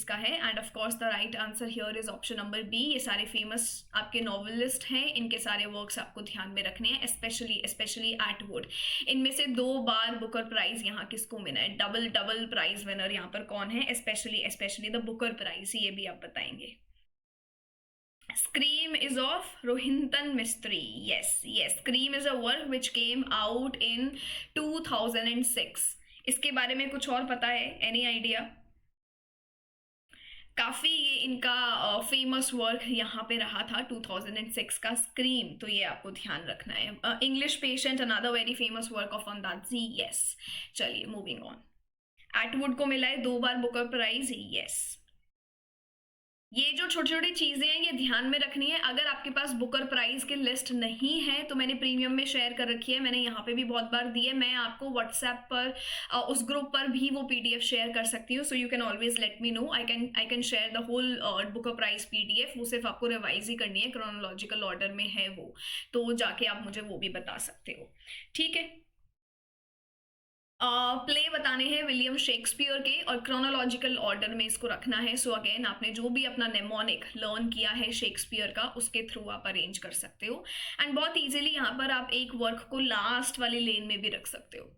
का है, and of course the right answer here is option number B. ये सारे फेमस आपके नॉवेलिस्ट हैं, इनके सारे वर्क्स आपको ध्यान में रखने हैं, स्पेशली एटवुड। इनमें से 2 बार बुकर प्राइज यहाँ किसको मिला है, डबल प्राइज विनर यहाँ पर कौन है, स्पेशली द बुकर प्राइज, ये भी आप बताएंगे। Scream is of Rohinton Mistry. Yes. Scream is a work which came out in 2006. इसके बारे में कुछ और पता है, एनी आइडिया? काफ़ी ये इनका फेमस वर्क यहाँ पे रहा था 2006 का स्क्रीम, तो ये आपको ध्यान रखना है। English patient another very famous work of अंदाजी। यस, चलिए मूविंग ऑन। एटवुड को मिला है 2 बार बुकर प्राइज। यस, ये जो छोटी छोटी चीज़ें हैं ये ध्यान में रखनी है। अगर आपके पास बुकर प्राइज की लिस्ट नहीं है तो मैंने प्रीमियम में शेयर कर रखी है, मैंने यहाँ पे भी बहुत बार दी है। मैं आपको व्हाट्सएप पर उस ग्रुप पर भी वो पीडीएफ शेयर कर सकती हूँ, so you can always let me know. I can share the whole Booker Prize PDF. वो सिर्फ आपको रिवाइज ही करनी है, क्रोनोलॉजिकल ऑर्डर में है वो, तो जाके आप मुझे वो भी बता सकते हो, ठीक है। प्ले बताने हैं विलियम शेक्सपियर के और क्रोनोलॉजिकल ऑर्डर में इसको रखना है। सो अगेन आपने जो भी अपना नेमोनिक लर्न किया है शेक्सपियर का, उसके थ्रू आप अरेंज कर सकते हो, एंड बहुत इजीली यहाँ पर आप एक वर्क को लास्ट वाली लेन में भी रख सकते हो।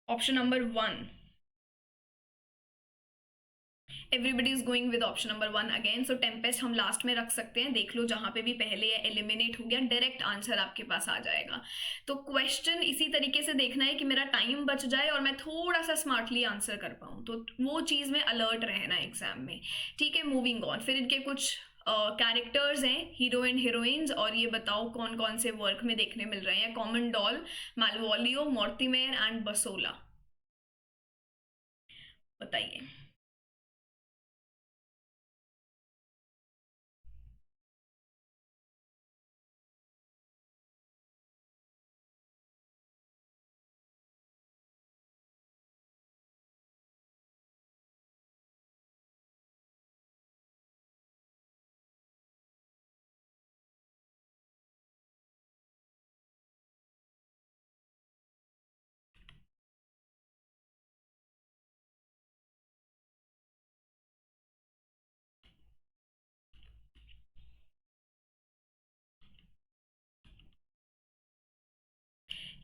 Option number 1, everybody is going with option number 1 again. So Tempest हम लास्ट में रख सकते हैं, देख लो जहां पे भी पहले एलिमिनेट हो गया डायरेक्ट आंसर आपके पास आ जाएगा। तो क्वेश्चन इसी तरीके से देखना है कि मेरा टाइम बच जाए और मैं थोड़ा सा स्मार्टली आंसर कर पाऊँ, तो वो चीज़ में अलर्ट रहना है एग्जाम में, ठीक है। मूविंग ऑन, फिर इनके कुछ कैरेक्टर्स हैं, हीरो एंड हीरोइंस, और ये बताओ कौन कौन से वर्क में देखने मिल रहे हैं। कॉमन डॉल, मालवॉलियो, मोर्टिमेर एंड बसोला, बताइए।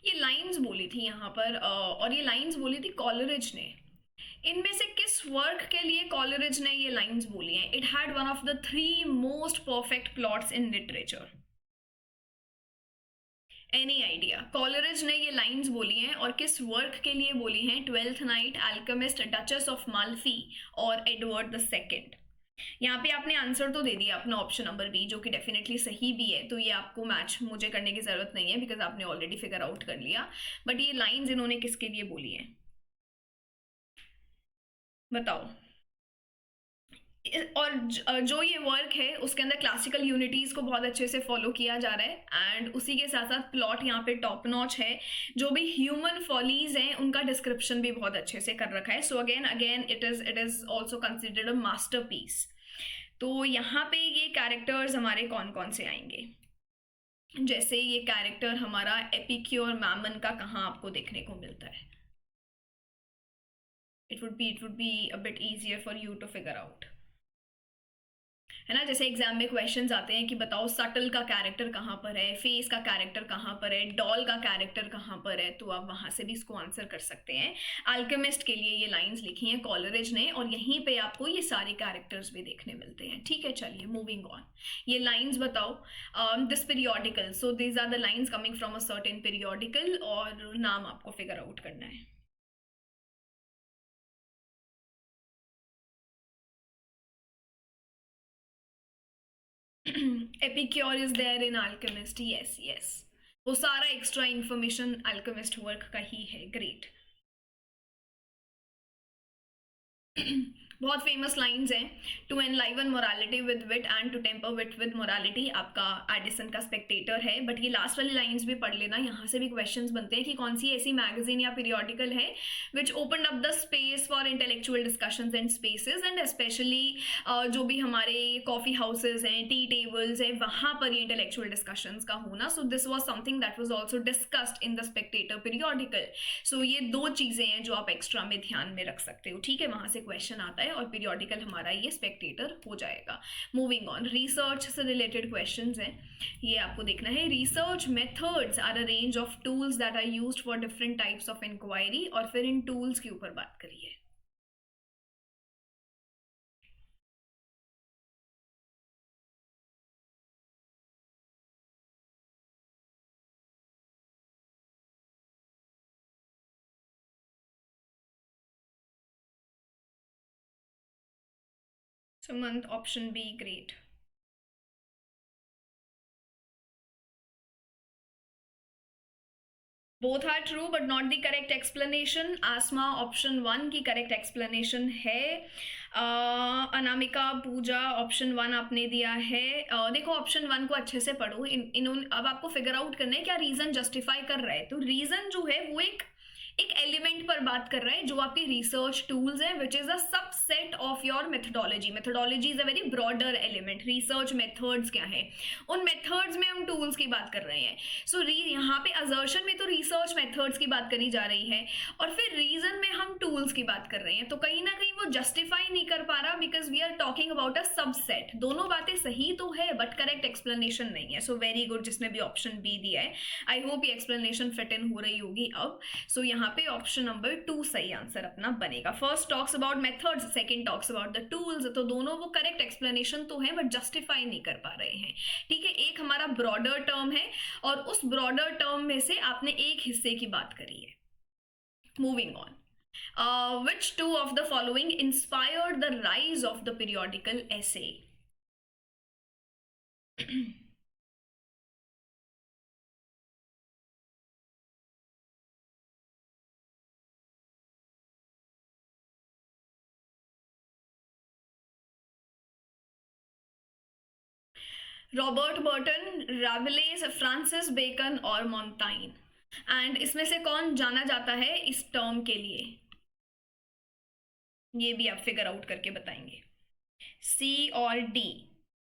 ये लाइंस बोली थी यहाँ पर और ये लाइंस बोली थी कॉलरिज ने। इनमें से किस वर्क के लिए कॉलरिज ने ये लाइंस बोली हैं? It had one of the 3 most perfect plots in literature. Any idea? Coleridge ने ये लाइंस बोली हैं और किस वर्क के लिए बोली हैं? Twelfth night, alchemist, duchess of Malfi और एडवर्ड द सेकेंड। यहाँ पे आपने आंसर तो दे दिया अपना ऑप्शन नंबर बी, जो कि डेफिनेटली सही भी है, तो ये आपको मैच मुझे करने की जरूरत नहीं है बिकॉज आपने ऑलरेडी फिगर आउट कर लिया। बट ये लाइंस इन्होंने किसके लिए बोली है बताओ। और जो ये वर्क है उसके अंदर क्लासिकल यूनिटीज को बहुत अच्छे से फॉलो किया जा रहा है, एंड उसी के साथ साथ प्लॉट यहाँ पे टॉप नॉच है। जो भी ह्यूमन फॉलीज हैं उनका डिस्क्रिप्शन भी बहुत अच्छे से कर रखा है। So again it is also considered a masterpiece. तो यहाँ पे ये कैरेक्टर्स हमारे कौन कौन से आएंगे? जैसे ये कैरेक्टर हमारा एपिक्योर मैमन का कहाँ आपको देखने को मिलता है? It would be a bit easier for you to figure out, है ना। जैसे एग्जाम में क्वेश्चंस आते हैं कि बताओ सटल का कैरेक्टर कहाँ पर है, फेस का कैरेक्टर कहाँ पर है, डॉल का कैरेक्टर कहाँ पर है, तो आप वहां से भी इसको आंसर कर सकते हैं। अल्केमिस्ट के लिए ये लाइंस लिखी हैं कॉलरिज ने, और यहीं पे आपको ये सारे कैरेक्टर्स भी देखने मिलते हैं, ठीक है। चलिए मूविंग ऑन, ये लाइन्स बताओ। This periodical, so these are the lines coming from a certain periodical, और नाम आपको फिगर आउट करना है। Epicure is there in Alchemist. Yes. वो सारा एक्स्ट्रा इंफॉर्मेशन अल्केमिस्ट वर्क का ही है। ग्रेट। बहुत फेमस लाइंस हैं। To enliven morality with wit and to temper wit with morality, आपका एडिसन का स्पेक्टेटर है। बट ये लास्ट वाली लाइंस भी पढ़ लेना, यहाँ से भी क्वेश्चंस बनते हैं कि कौन सी ऐसी मैगजीन या पीरियोडिकल है which open up the space for intellectual discussions and spaces, and specially जो भी हमारे कॉफी हाउसेज हैं, टी टेबल्स हैं, वहाँ पर ये इंटेलेक्चुअल डिस्कशंस का होना। So this was something that was also discussed in the Spectator periodical. So ये 2 चीज़ें हैं जो आप एक्स्ट्रा में ध्यान में रख सकते हो, ठीक है। वहाँ से क्वेश्चन आता है। है और पीरियोडिकल हमारा ये स्पेक्टेटर हो जाएगा। मूविंग ऑन, रिसर्च से रिलेटेड क्वेश्चंस हैं, ये आपको देखना है। Research methods are a range of tools that are used for different types of inquiry, और फिर इन टूल्स के ऊपर बात करिए। Sumant, option B, great. Both are true but not the correct explanation. Aasma option one की करेक्ट एक्सप्लेनेशन है। अनामिका, पूजा, option one आपने दिया है। देखो ऑप्शन वन को अच्छे से पढ़ो। इन्होंने अब आपको फिगर आउट करना है क्या रीजन जस्टिफाई कर रहा है। तो रीजन जो है वो एक एलिमेंट पर बात कर रहा है जो आपके रिसर्च टूल्स है, which is a subset of your methodology. Methodology is a very broader element. Research methods क्या है, उन मेथड्स में हम टूल्स की बात कर रहे हैं। सो यहाँ पे असर्शन में तो रिसर्च मेथड्स की बात करी जा रही है, और फिर रीजन में हम टूल्स की बात कर रहे हैं। तो कहीं ना कहीं वो जस्टिफाई नहीं कर पा रहा, because we are talking about a subset. दोनों बातें सही तो है बट करेक्ट एक्सप्लेनेशन नहीं है। सो वेरी गुड जिसने भी ऑप्शन बी दिया है। आई होप ये एक्सप्लेनेशन फिट इन हो रही होगी अब। सो यहाँ पे ऑप्शन नंबर 2 सही आंसर अपना बनेगा। First talks about methods, second talks about the tools. तो दोनों वो करेक्ट एक्सप्लेनेशन तो है बट जस्टिफाई नहीं कर पा रहे हैं। ठीक है, एक हमारा ब्रॉडर टर्म है और उस ब्रॉडर टर्म में से आपने एक हिस्से की बात करी है। Moving on, which two of the following inspired the rise of the periodical essay? Robert Burton, Rawless, Francis Bacon और मोंटाइन। एंड इसमें से कौन जाना जाता है इस टर्म के लिए, ये भी आप फिगर आउट करके बताएंगे। सी और डी,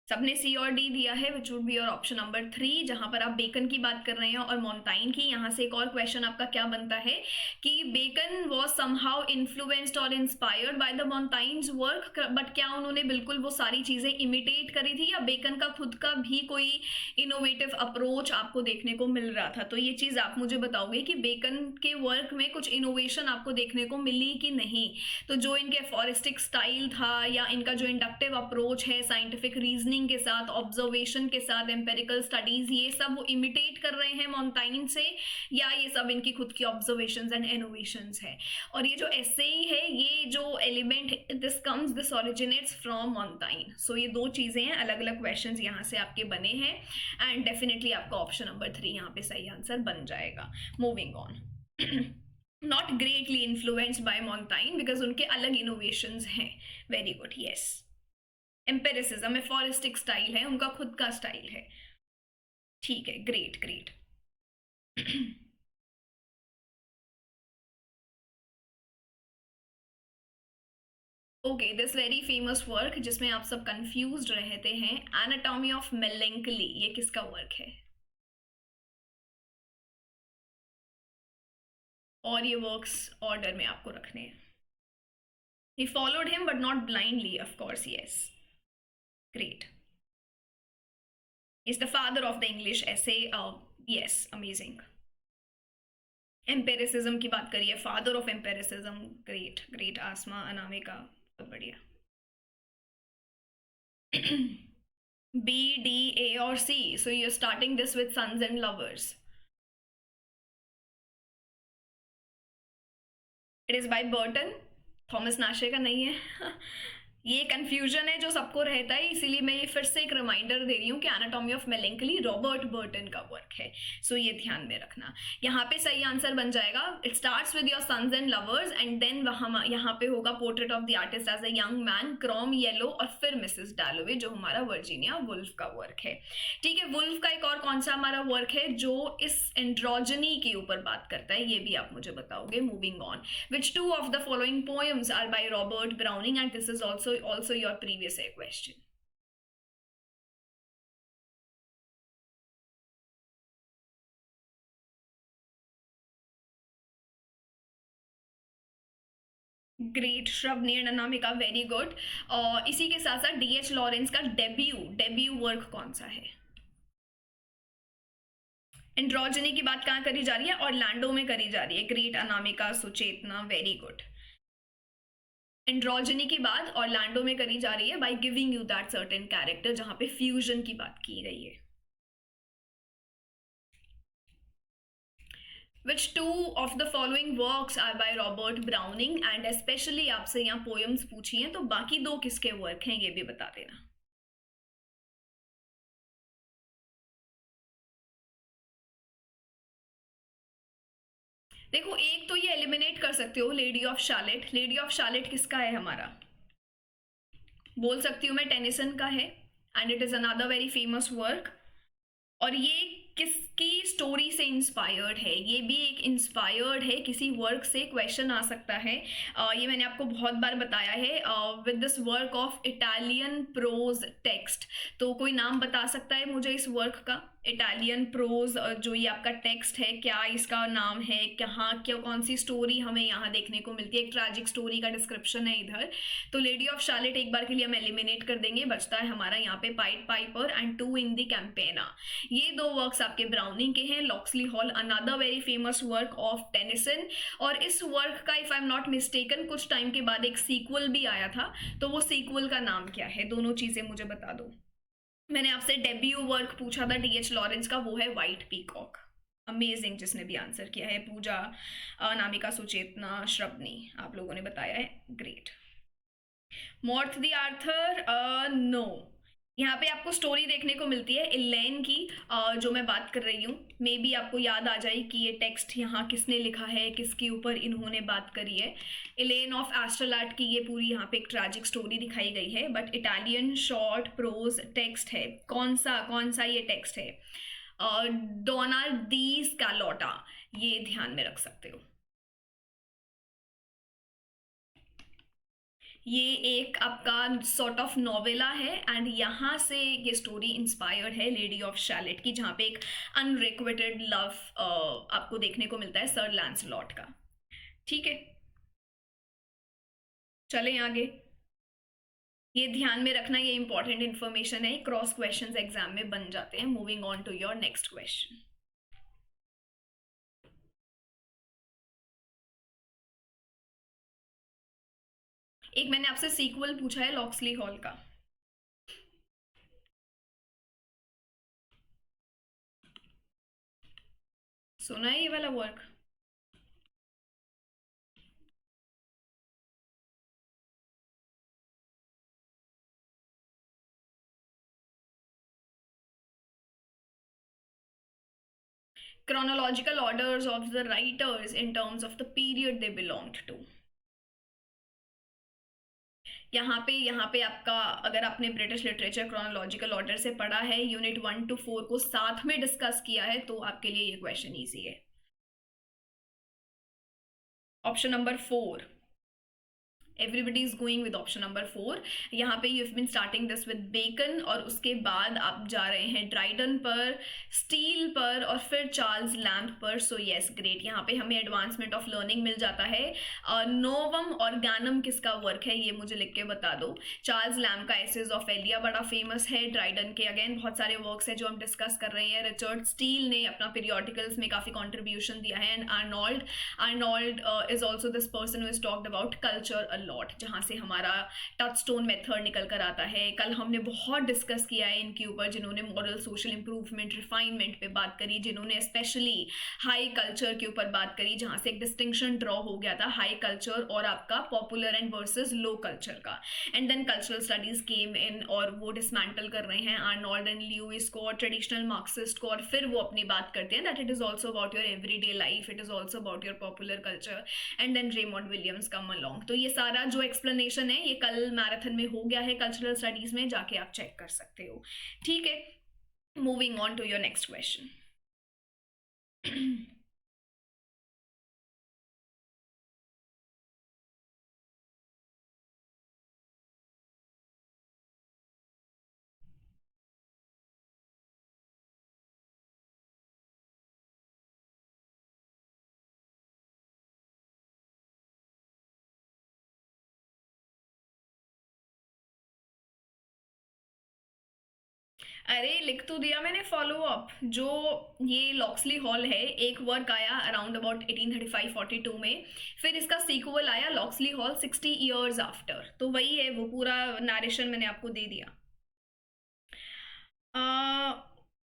सबने सी और डी दिया है, which would be your option number 3, जहां पर आप बेकन की बात कर रहे हैं और मोंटाइन की। यहां से एक और क्वेश्चन आपका क्या बनता है कि बेकन वॉज समहाउ इन्फ्लुएंस्ड और inspired by the Montaigne's work, but क्या उन्होंने बिल्कुल वो सारी चीजें इमिटेट करी थी, या बेकन का खुद का भी कोई इनोवेटिव अप्रोच आपको देखने को मिल रहा था। तो ये चीज आप मुझे बताओगे कि बेकन के वर्क में कुछ इनोवेशन आपको देखने को मिली कि नहीं। तो जो इनके फॉरेस्टिक स्टाइल था या इनका जो इंडक्टिव अप्रोच है साइंटिफिक रीजनिंग के साथ, ऑब्जर्वेशन के साथ, एम्पेरिकल स्टडीज, ये सब वो इमिटेट कर रहे हैं मोंटाइन से, या ये सब इनकी खुद की ऑब्जर्वेशंस एंड इनोवेशंस है। और ये जो एसे है, ये जो एलिमेंट, दिस ओरिजिनेट्स फ्रॉम मोंटाइन। सो ये दो चीजें हैं, अलग अलग क्वेश्चंस यहाँ से आपके बने हैं, एंड डेफिनेटली आपका ऑप्शन नंबर 3 यहाँ पे सही आंसर बन जाएगा। Moving on, not greatly influenced by Montaigne because उनके अलग इनोवेशंस हैं। Very good, yes. एम्पेरिसिज्म में फॉरेस्टिक स्टाइल है, उनका खुद का स्टाइल है। ठीक है, great great. Okay, this very famous work जिसमें आप सब कंफ्यूज रहते हैं, एनाटॉमी ऑफ मेलेंकली, ये किसका वर्क है? और ये वर्क्स ऑर्डर में आपको रखने हैं। He followed him but not blindly, of course, yes. Great. He's the father of the English essay. Yes, amazing. Empiricism की बात करिए, father of empiricism. Great great, Asma, Anamika, बहुत बढ़िया। बी, डी, ए और C, so you are starting this with Sons and Lovers. It is by Burton, Thomas Nashe का नहीं है। ये कंफ्यूजन है जो सबको रहता है, इसीलिए मैं ये फिर से एक रिमाइंडर दे रही हूँ कि एनाटॉमी ऑफ मेलेंकली रॉबर्ट बर्टन का वर्क है। सो ये ध्यान में रखना। यहाँ पे सही आंसर बन जाएगा, it starts with your sons and lovers and then वहाँ यहाँ पे होगा portrait of the artist as a young man, Crome Yellow, और फिर मिसेस डैलोवे, जो हमारा वर्जीनिया वुल्फ का वर्क है। ठीक है, वुल्फ का एक और कौन सा हमारा वर्क है जो इस एंड्रोजनी के ऊपर बात करता है, ये भी आप मुझे बताओगे। Moving on, which two of the following poems are by Robert Browning, and this is also your previous year question. Great, Shravani and Anamika, very good. और इसी के साथ साथ डीएच लॉरेंस का डेब्यू वर्क कौन सा है? एंड्रोजनी की बात कहाँ करी जा रही है? ऑरलैंडो में करी जा रही है। Great Anamika, Suchetana, very good. Androgyny की बात ऑरलैंडो में करी जा रही है by giving you that certain character, जहां पे फ्यूजन की बात की गई है। Which two of the following works are by Robert Browning, and specially आपसे यहाँ पोएम्स पूछी हैं, तो बाकी दो किसके वर्क हैं ये भी बता देना। देखो, एक तो ये एलिमिनेट कर सकते हो, lady of Charlotte. Lady of Charlotte किसका है हमारा? बोल सकती हूँ मैं, टेनिसन का है, and it is another very famous work. और ये किसकी स्टोरी से इंस्पायर्ड है? ये भी एक इंस्पायर्ड है किसी वर्क से, क्वेश्चन आ सकता है। ये मैंने आपको बहुत बार बताया है, with this work of Italian prose text. तो कोई नाम बता सकता है मुझे इस वर्क का? इटालियन प्रोज जो ये आपका टेक्स्ट है, क्या इसका नाम है? कहाँ, क्या, कौन सी स्टोरी हमें यहाँ देखने को मिलती है? एक ट्रैजिक स्टोरी का डिस्क्रिप्शन है इधर। तो लेडी ऑफ शार्लेट एक बार के लिए हम एलिमिनेट कर देंगे। बचता है हमारा यहाँ पे Pied Piper and Two in the Campagna. ये दो वर्क्स आपके ब्राउनिंग के हैं। Locksley Hall, another very famous work of Tennyson. और इस वर्क का, if I am not mistaken, कुछ टाइम के बाद एक सीक्वल भी आया था, तो वो सीक्वल का नाम क्या है? दोनों चीजें मुझे बता दो। मैंने आपसे डेब्यू वर्क पूछा था डीएच लॉरेंस का, वो है व्हाइट पीकॉक। अमेजिंग, जिसने भी आंसर किया है, पूजा, नामिका, सुचेतना, श्रवनी, आप लोगों ने बताया है, great. Morte d'Arthur, no. यहाँ पे आपको स्टोरी देखने को मिलती है इलेन की, जो मैं बात कर रही हूँ। मे बी आपको याद आ जाए कि ये टेक्स्ट यहाँ किसने लिखा है, किसके ऊपर इन्होंने बात करी है। इलेन ऑफ एस्ट्रोलैट की ये पूरी यहाँ पे एक ट्रैजिक स्टोरी दिखाई गई है, but Italian short prose text है। कौन सा ये टेक्स्ट है? डोना दी स्कैलोटा, ये ध्यान में रख सकते हो। ये एक आपका सॉर्ट ऑफ नोवेला है, एंड यहाँ से ये स्टोरी इंस्पायर्ड है लेडी ऑफ शैलेट की, जहाँ पे एक अनरिक्वेटेड लव आपको देखने को मिलता है सर लैंसलॉट का। ठीक है, चलें आगे। ये ध्यान में रखना, ये इंपॉर्टेंट इंफॉर्मेशन है, क्रॉस क्वेश्चंस एग्जाम में बन जाते हैं। Moving on to your next question. एक मैंने आपसे सीक्वल पूछा है लॉक्सली हॉल का। सुना है ये वाला work? Chronological orders of the writers in terms of the period they belonged to. यहाँ पे आपका, अगर आपने ब्रिटिश लिटरेचर क्रोनोलॉजिकल ऑर्डर से पढ़ा है, यूनिट 1 to 4 को साथ में डिस्कस किया है, तो आपके लिए ये क्वेश्चन इजी है। Option number 4, everybody is going with option number 4। यहाँ पे you have been starting this with Bacon, और उसके बाद आप जा रहे हैं ड्राइडन पर, स्टील पर, और फिर चार्ल्स लैम्प पर। सो यस, ग्रेट, यहाँ पे हमें एडवांसमेंट ऑफ लर्निंग मिल जाता है। नोवम ऑर्गेनम किसका वर्क है, ये मुझे लिख के बता दो। चार्ल्स लैम्प का एसेज ऑफ एलिया बड़ा फेमस है। ड्राइडन के अगेन बहुत सारे वर्क्स हैं जो हम डिस्कस कर रहे हैं। रिचर्ड स्टील ने अपना पीरियोडिकल्स में काफ़ी कॉन्ट्रीब्यूशन दिया है। And Arnold is also this person who is talked about culture lot, जहाँ से हमारा टच स्टोन मेथड निकल कर आता है। कल हमने बहुत डिस्कस किया है इनके ऊपर, जिन्होंने मॉरल सोशल इंप्रूवमेंट रिफाइनमेंट पे बात करी, जिन्होंने स्पेशली हाई कल्चर के ऊपर बात करी, जहाँ से एक डिस्टिंक्शन ड्रॉ हो गया था हाई कल्चर और आपका popular and versus low culture का। एंड देन कल्चरल स्टडीज केम इन, और वो डिसमेंटल कर रहे हैं आर्नोल्ड एंड ल्यूइस को और ट्रेडिशनल मार्क्सिस्ट को, और फिर वो अपनी बात करते हैं that it is also about your everyday life, it is also about your popular culture. And then Raymond Williams come along. तो ये सारा जो एक्सप्लेनेशन है, ये कल मैराथन में हो गया है, कल्चरल स्टडीज में जाके आप चेक कर सकते हो। ठीक है, moving on to your next question. अरे लिख तो दिया मैंने फॉलो अप। जो ये लॉक्सली हॉल है, एक वर्क आया अराउंड अबाउट 1835-42 में, फिर इसका सीक्वल आया लॉक्सली हॉल 60 ईयर्स आफ्टर, तो वही है, वो पूरा नरेशन मैंने आपको दे दिया।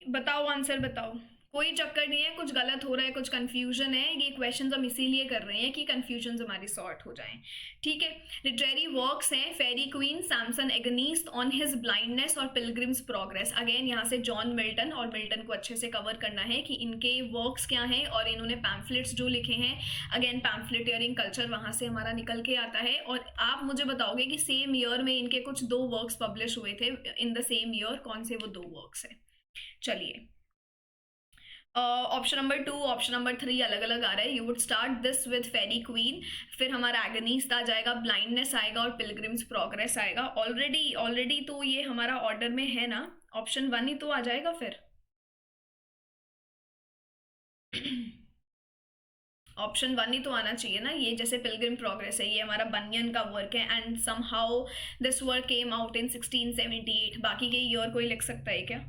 बताओ आंसर बताओ। कोई चक्कर नहीं है, कुछ गलत हो रहा है, कुछ कंफ्यूजन है, ये क्वेश्चंस हम इसीलिए कर रहे हैं कि कंफ्यूजन हमारी सॉर्ट हो जाएं। ठीक है, लिटरेरी वर्क्स हैं Faerie Queene, Samson Agonistes, on his blindness और पिलग्रिम्स प्रोग्रेस। अगेन यहाँ से जॉन मिल्टन, और मिल्टन को अच्छे से कवर करना है कि इनके वर्क्स क्या हैं, और इन्होंने पैम्फलेट्स जो लिखे हैं, अगेन पैम्फलेटियरिंग कल्चर वहाँ से हमारा निकल के आता है। और आप मुझे बताओगे कि सेम ईयर में इनके कुछ 2 वर्क्स पब्लिश हुए थे इन द सेम ईयर, कौन से वो 2 वर्क्स हैं। चलिए, ऑप्शन नंबर 2, ऑप्शन नंबर 3 अलग अलग आ रहा है। You would start this with Faerie Queene, फिर हमारा एगनीस्ट आ जाएगा, ब्लाइंडनेस आएगा, और पिलग्रिम्स प्रोग्रेस आएगा। ऑलरेडी ऑलरेडी तो ये हमारा ऑर्डर में है ना, ऑप्शन 1 ही तो आ जाएगा फिर। ऑप्शन 1 ही तो आना चाहिए ना, ये जैसे पिलग्रिम प्रोग्रेस है, ये हमारा बनियन का वर्क है, and somehow this work came out in 1678। बाकी के ईयर कोई लिख सकता है क्या?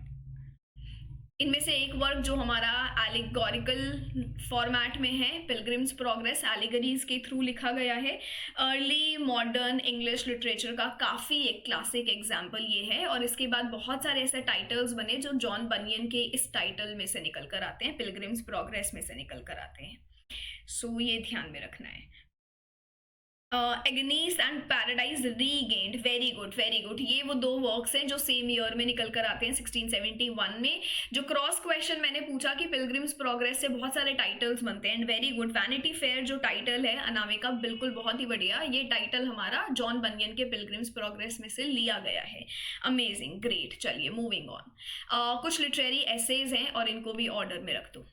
इनमें से एक वर्क जो हमारा एलिगोरिकल फॉर्मेट में है, पिलग्रिम्स प्रोग्रेस, एलिगरीज के थ्रू लिखा गया है। अर्ली मॉडर्न इंग्लिश लिटरेचर का काफ़ी एक क्लासिक एग्जाम्पल ये है, और इसके बाद बहुत सारे ऐसे टाइटल्स बने जो जॉन बनियन के इस टाइटल में से निकल कर आते हैं, पिलग्रिम्स प्रोग्रेस में से निकल कर आते हैं। सो ये ध्यान में रखना है। Agonistes and Paradise Regained, very good very good. ये वो 2 वर्क्स हैं जो सेम ईयर में निकल कर आते हैं 1671 में। जो क्रॉस क्वेश्चन मैंने पूछा कि पिलग्रिम्स प्रोग्रेस से बहुत सारे टाइटल्स बनते हैं, and very good. Vanity fair जो टाइटल है अनामिका, बिल्कुल बहुत ही बढ़िया, ये टाइटल हमारा जॉन बनियन के पिलग्रिम्स प्रोग्रेस में से लिया गया है। Amazing, great. चलिए मूविंग ऑन। कुछ लिटरेरी एसेज हैं और इनको भी ऑर्डर में रख दो।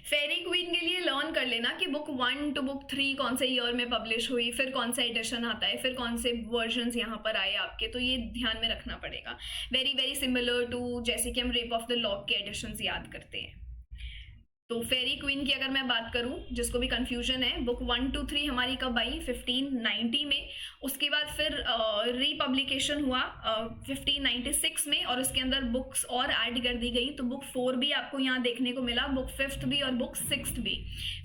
फेरी क्वीन के लिए लर्न कर लेना कि बुक 1 टू बुक 3 कौन से ईयर में पब्लिश हुई, फिर कौन सा एडिशन आता है, फिर कौन से वर्जन यहाँ पर आए आपके, तो ये ध्यान में रखना पड़ेगा। वेरी वेरी सिमिलर टू जैसे कि हम रेप ऑफ द लॉक के एडिशन याद करते हैं। तो फेरी क्वीन की अगर मैं बात करूं, जिसको भी कंफ्यूजन है, बुक 1 to 3 हमारी कब आई? 1590 में। उसके बाद फिर रीपब्लिकेशन हुआ 1596 में, और उसके अंदर बुक्स और ऐड कर दी गई, तो बुक 4 भी आपको यहाँ देखने को मिला, बुक 5th भी और बुक 6th भी।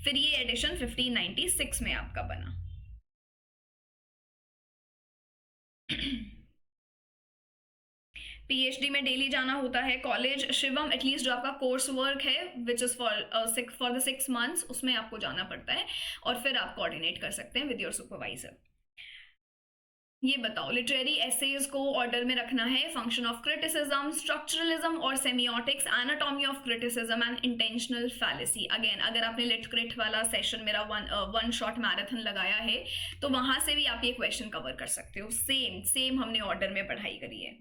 फिर ये एडिशन 1596 में आपका बना। पीएचडी में डेली जाना होता है कॉलेज। शिवम, एटलीस्ट जो आपका कोर्स वर्क है which is for the 6 months, उसमें आपको जाना पड़ता है, और फिर आप कोऑर्डिनेट कर सकते हैं विद योर सुपरवाइजर। ये बताओ, लिटरेरी एसेज को ऑर्डर में रखना है, फंक्शन ऑफ क्रिटिसिज्म, स्ट्रक्चरलिज्म और semiotics, anatomy of criticism and intentional fallacy. Again, अगर आपने लिट क्रिट वाला सेशन मेरा वन शॉट मैराथन लगाया है, तो वहां से भी आप ये क्वेश्चन कवर कर सकते हो। सेम सेम हमने ऑर्डर में पढ़ाई करी है।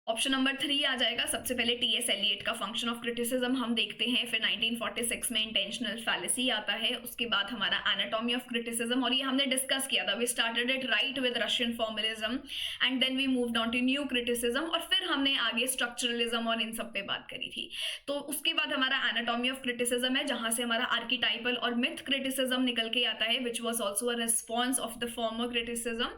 ऑप्शन नंबर 3 आ जाएगा सबसे पहले, टीएस एलियट का फंक्शन ऑफ क्रिटिसिज्म हम देखते हैं, फिर 1946 में इंटेंशनल फैलेसी आता है, उसके बाद हमारा एनाटॉमी ऑफ क्रिटिसिज्म, और ये हमने डिस्कस किया था, we started it right with Russian formalism and then we moved on to new criticism, और फिर हमने आगे स्ट्रक्चरलिज्म और इन सब पे बात करी थी। तो उसके बाद हमारा एनाटॉमी ऑफ क्रिटिसिज्म है, जहां से हमारा आर्किटाइपल और मिथ क्रिटिसिज्म निकल के आता है, which was also a response of the former criticism.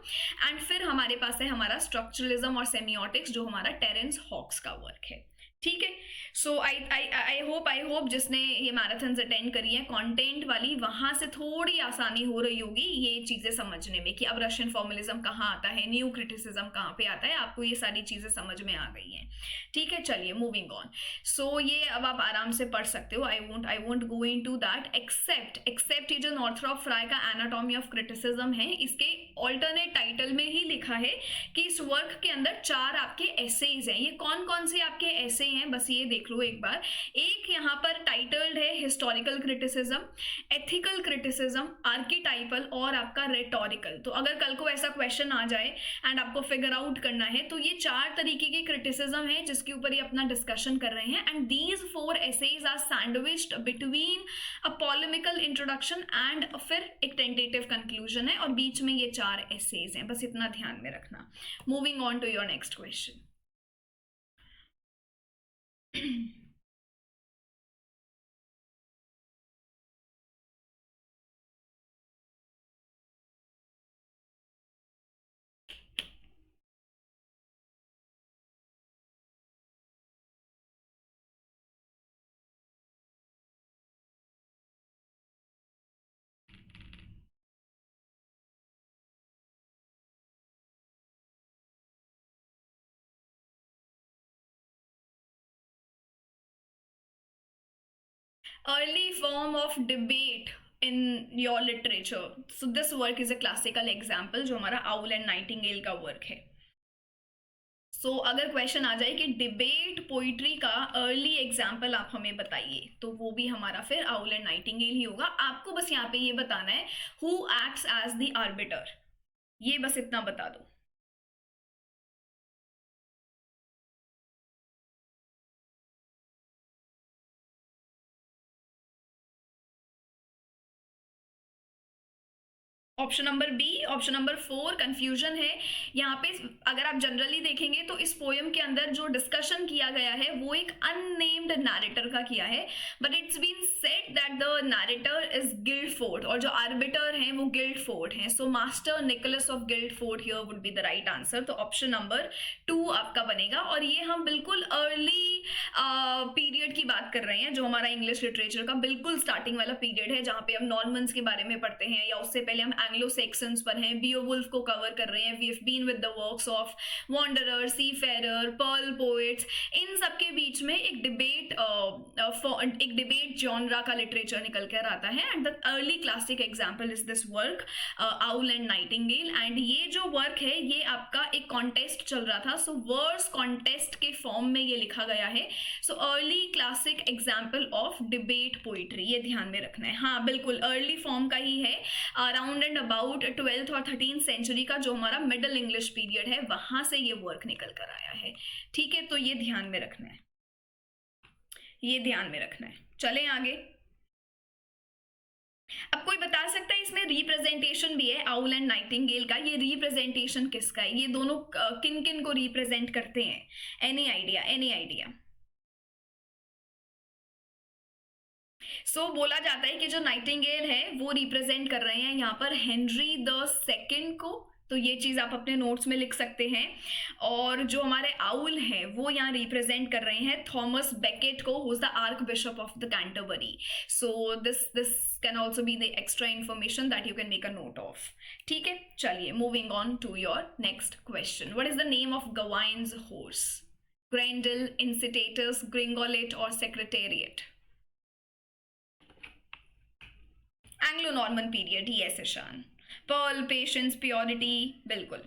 And फिर हमारे पास है हमारा स्ट्रक्चरलिज्म और सेमियोटिक्स, जो हमारा टेरेंस हॉक्स का वर्क है। ठीक है, सो आई होप जिसने ये मैराथन्स अटेंड करी है कंटेंट वाली, वहां से थोड़ी आसानी हो रही होगी ये चीजें समझने में कि अब रशियन फॉर्मलिज्म कहाँ आता है, न्यू क्रिटिसिज्म कहाँ पे आता है, आपको ये सारी चीजें समझ में आ गई हैं। ठीक है, चलिए मूविंग ऑन। सो ये अब आप आराम से पढ़ सकते हो, I won't go into that, except ये जो नॉर्थरॉप फ्राई का एनाटॉमी ऑफ क्रिटिसिज्म है, इसके ऑल्टरनेट टाइटल में ही लिखा है कि इस वर्क के अंदर 4 आपके एसेज हैं। ये कौन कौन से आपके ऐसे हैं, बस ये देख लो एक बार। एक यहाँ पर टाइटल्ड है historical criticism, ethical criticism, archetypal और आपका रेटोरिकल। तो अगर कल को ऐसा क्वेश्चन आ जाए एंड आपको फिगर आउट करना है, तो ये 4 तरीके के क्रिटिसिज्म है जिसके ऊपर ये अपना डिस्कशन कर रहे हैं, and these 4 essays are sandwiched between a polemical introduction and फिर एक टेंटेटिव कंक्लूजन है, और बीच में ये 4 एसेज हैं, बस इतना ध्यान में रखना। Moving on to your next question. early form of debate in your literature. So this work is a classical example, जो हमारा आउल एंड नाइटिंगेल का वर्क है. सो अगर क्वेश्चन आ जाए कि डिबेट पोइट्री का अर्ली एग्जाम्पल आप हमें बताइए, तो वो भी हमारा फिर आउल एंड नाइटिंगेल ही होगा. आपको बस यहाँ पे ये बताना है who acts as the arbiter, ये बस इतना बता दो. Option number B. Option number 4 confusion है यहाँ पे. अगर आप जनरली देखेंगे तो इस पोएम के अंदर जो डिस्कशन किया गया है वो एक अननेम्ड नैरेटर का किया है, but it's been said that the narrator is Guildford और जो आर्बिटर हैं वो गिल्डफोर्ड हैं. So Master Nicholas of Guildford here would be the right answer. तो ऑप्शन नंबर 2 आपका बनेगा. और ये हम बिल्कुल अर्ली पीरियड की बात कर रहे हैं, जो हमारा इंग्लिश लिटरेचर का बिल्कुल स्टार्टिंग वाला पीरियड है, जहाँ पे हम नॉर्मन्स के बारे में पढ़ते हैं, या उससे पहले हम एंग्लो सेक्सन्स पर हैं, बियोवुल्फ को कवर कर रहे हैं. We have been with the works of Wanderer, Seafarer, Pearl poets. इन सब के बीच में एक डिबेट जॉनरा का लिटरेचर निकल कर आता है. And the early classic example is this work owl and Nightingale. And ये जो वर्क है ये आपका एक कॉन्टेस्ट चल रहा था, सो वर्स कॉन्टेस्ट के फॉर्म में ये लिखा गया है. So early classic example of debate poetry, ये ध्यान में रखना है. हाँ बिल्कुल अर्ली फॉर्म का ही है, अराउंड एंड अबाउट 12th और 13th सेंचुरी का जो हमारा मिडल इंग्लिश पीरियड है वहां से ये वर्क निकल कर आया है. ठीक है, तो ये ध्यान में रखना है, ये ध्यान में रखना है. चलें आगे. अब कोई बता सकता है इसमें रिप्रेजेंटेशन भी है आउल एंड नाइटिंगेल का, ये रिप्रेजेंटेशन किसका है, ये दोनों किन किन को रिप्रेजेंट करते हैं? Any idea, any idea? So बोला जाता है कि जो नाइटिंगेल है वो रिप्रेजेंट कर रहे हैं यहाँ पर हेनरी द सेकेंड को. तो ये चीज आप अपने नोट्स में लिख सकते हैं. और जो हमारे आउल हैं वो यहाँ रिप्रेजेंट कर रहे हैं थॉमस बेकेट को, who is the archbishop of the Canterbury. So this can also be the extra information that you can make a note of. ठीक है, चलिए moving on to your next question. What is the name of Gawain's horse? Grendel, Incitatus, Gringolet और Secretariat? Anglo Norman period, yes Ishan. Pearl, Patience, Purity, बिल्कुल.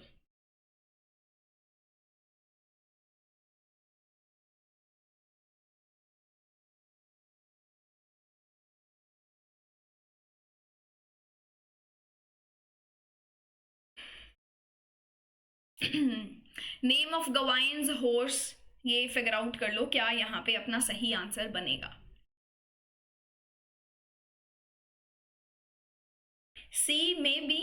Name of Gawain's horse, ये figure out कर लो क्या यहाँ पे अपना सही आंसर बनेगा. C may be.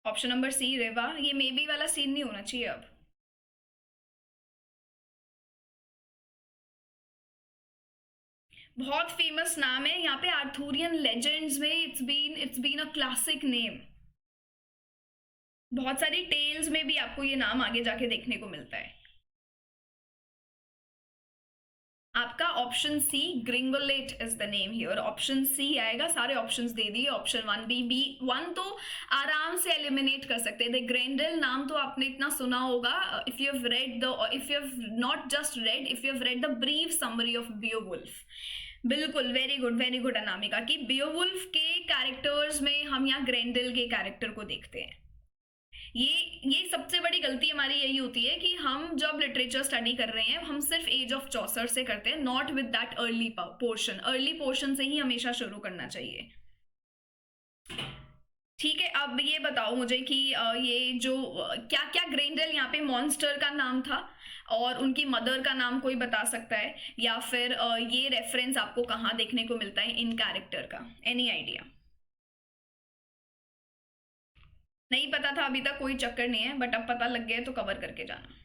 Option number C Reva, ये मे बी वाला सीन नहीं होना चाहिए. अब बहुत फेमस नाम है यहाँ पे, आर्थुरियन लेजेंड्स में it's been a classic name. बहुत सारी टेल्स में भी आपको ये नाम आगे जाके देखने को मिलता है. आपका option C Gringolet is the name here. Option C आएगा. सारे ऑप्शंस दे दिए. ऑप्शन 1 बी 1 तो आराम से एलिमिनेट कर सकते हैं. द ग्रेंडल नाम तो आपने इतना सुना होगा. If you have read the, if you have not just red, if you have read the brief summary of Beowulf. बिल्कुल, वेरी गुड अनामिका, कि बियोवुल्फ के कैरेक्टर्स में हम यहाँ ग्रेंडल के कैरेक्टर को देखते हैं. ये सबसे बड़ी गलती हमारी यही होती है कि हम जब लिटरेचर स्टडी कर रहे हैं हम सिर्फ एज ऑफ चौसर से करते हैं, not with that early portion. Early portion से ही हमेशा शुरू करना चाहिए. ठीक है, अब ये बताओ मुझे कि ये जो क्या क्या ग्रेंडल यहाँ पे मॉन्स्टर का नाम था, और उनकी मदर का नाम कोई बता सकता है, या फिर ये रेफरेंस आपको कहाँ देखने को मिलता है इन कैरेक्टर का? Any idea? नहीं पता था अभी तक, कोई चक्कर नहीं है, बट अब पता लग गया तो कवर करके जाना.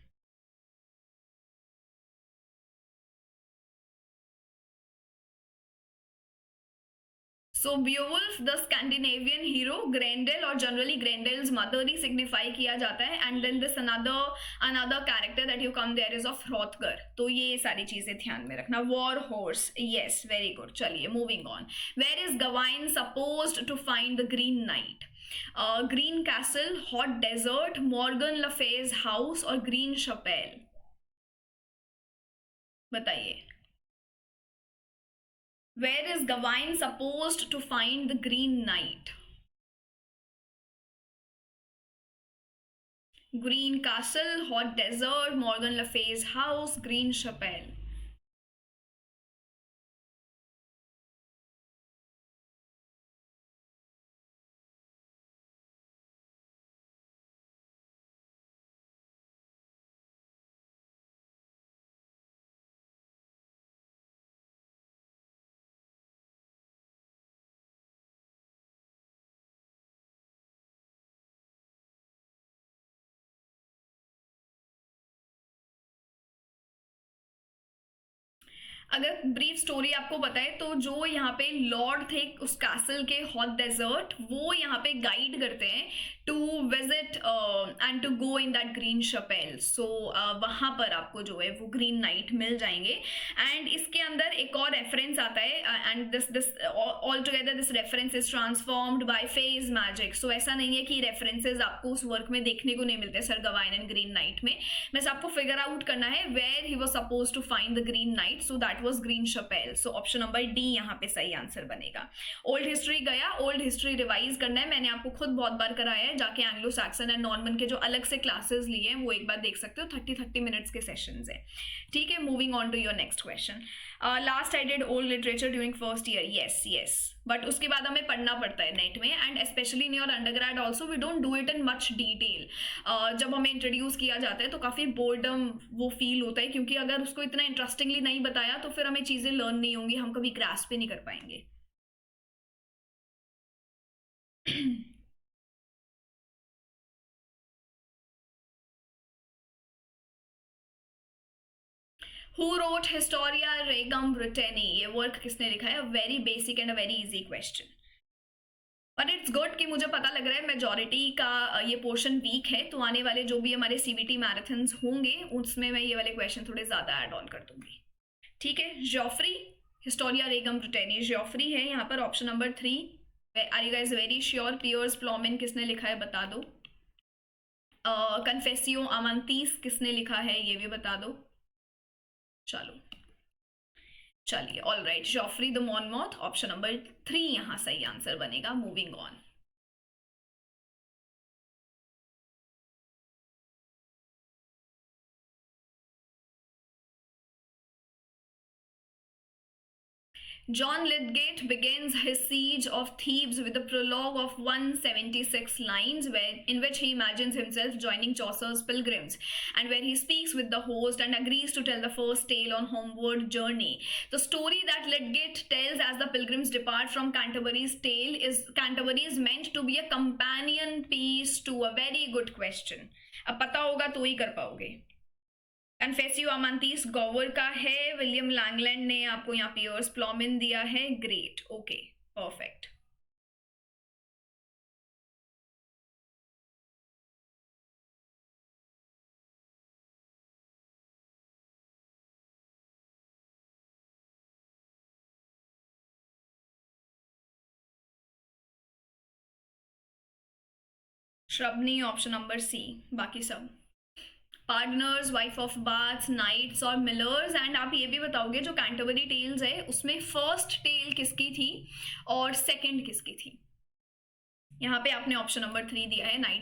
So Beowulf the Scandinavian hero, Grendel, और जनरली ग्रेंडल्स मदर ही सिग्निफाई किया जाता है. And then this another character that you come there is of Hrothgar. तो ये सारी चीजें ध्यान में रखना. War horse, yes very good. चलिए moving on. Where is Gawain supposed to find the green Knight? Green Castle, hot desert, Morgan le Fay's house और Green Chapel? बताइए. Where is Gawain supposed to find the Green Knight? Green Castle, Hot Desert, Morgan Le Fay's house, Green Chapelle. अगर brief story आपको बताए तो जो यहाँ पे Lord थे उस कैसल के हॉट डेजर्ट, वो यहाँ पे गाइड करते हैं to visit and to go in that Green Chappelle. So वहाँ पर आपको जो है वो ग्रीन नाइट मिल जाएंगे. एंड इसके अंदर एक और रेफरेंस आता है and this all together this reference is transformed by Fay's magic. So ऐसा नहीं है कि रेफरेंसेज आपको उस वर्क में देखने को नहीं मिलते sir Gawain and Green Knight में. बस आपको फिगर आउट करना है where he was suppose to find the green knight. So that was green Chappelle. So option number D यहाँ पे सही आंसर बनेगा. ओल्ड हिस्ट्री गया, ओल्ड हिस्ट्री रिवाइज करना है. मैंने आपको खुद बहुत बार कराया है, जाके एंग्लो सैक्सन एंड नॉर्मन के जो अलग से क्लासेस लिए हैं वो एक बार देख सकते हो. 30 मिनट्स के सेशंस हैं. ठीक है, moving on to your next question. Last I did old literature during first year. Yes but उसके बाद हमें पढ़ना पड़ता है नेट में and specially in your undergrad also we don't do it in much detail. जब हमें इंट्रोड्यूस किया जाता है तो काफ़ी बोर्डम वो फील होता है, क्योंकि अगर उसको इतना इंटरेस्टिंगली नहीं बताया तो फिर हमें चीज़ें लर्न नहीं होंगी, हम कभी ग्रास्प भी नहीं कर पाएंगे. Who wrote Historia Regum Britanniae? ये वर्क किसने लिखा है? Very basic and a very easy question. और इट्स गुड कि मुझे पता लग रहा है मेजॉरिटी का ये पोर्शन वीक है, तो आने वाले जो भी हमारे सीबीटी मैराथन्स होंगे उसमें मैं ये वाले क्वेश्चन थोड़े ज़्यादा ऐड ऑन कर दूंगी. ठीक है, Geoffrey, Historia Regum Britanniae, Geoffrey है यहाँ पर option number 3. Are you guys very sure? Piers Plowman किसने लिखा है बता दो. कन्फेसियो अमंतीस किसने लिखा है ये भी बता दो. चलो चलिए, all right, Geoffrey the Monmouth, option number 3 यहाँ सही आंसर बनेगा. Moving on. John Lydgate begins his siege of Thebes with a prologue of 176 lines in which he imagines himself joining Chaucer's Pilgrims, and where he speaks with the host and agrees to tell the first tale on homeward journey. The story that Lydgate tells as the pilgrims depart from Canterbury's meant to be a companion piece to a very good question. अब पता होगा तो ही कर पाओगे. कन्फेसियो अमांतीस गोवर का है. William Langland ने आपको यहाँ पियर्स प्लॉमिन दिया है. Great, okay, perfect. Srabani option number C, बाकी सब partners, Wife of Bath's, Knight's और मिलर्स. एंड आप ये भी बताओगे जो कैंटरबरी टेल्स है उसमें फर्स्ट टेल किसकी थी और सेकंड किसकी थी. यहाँ पे आपने ऑप्शन नंबर 3 दिया है, नाइट्स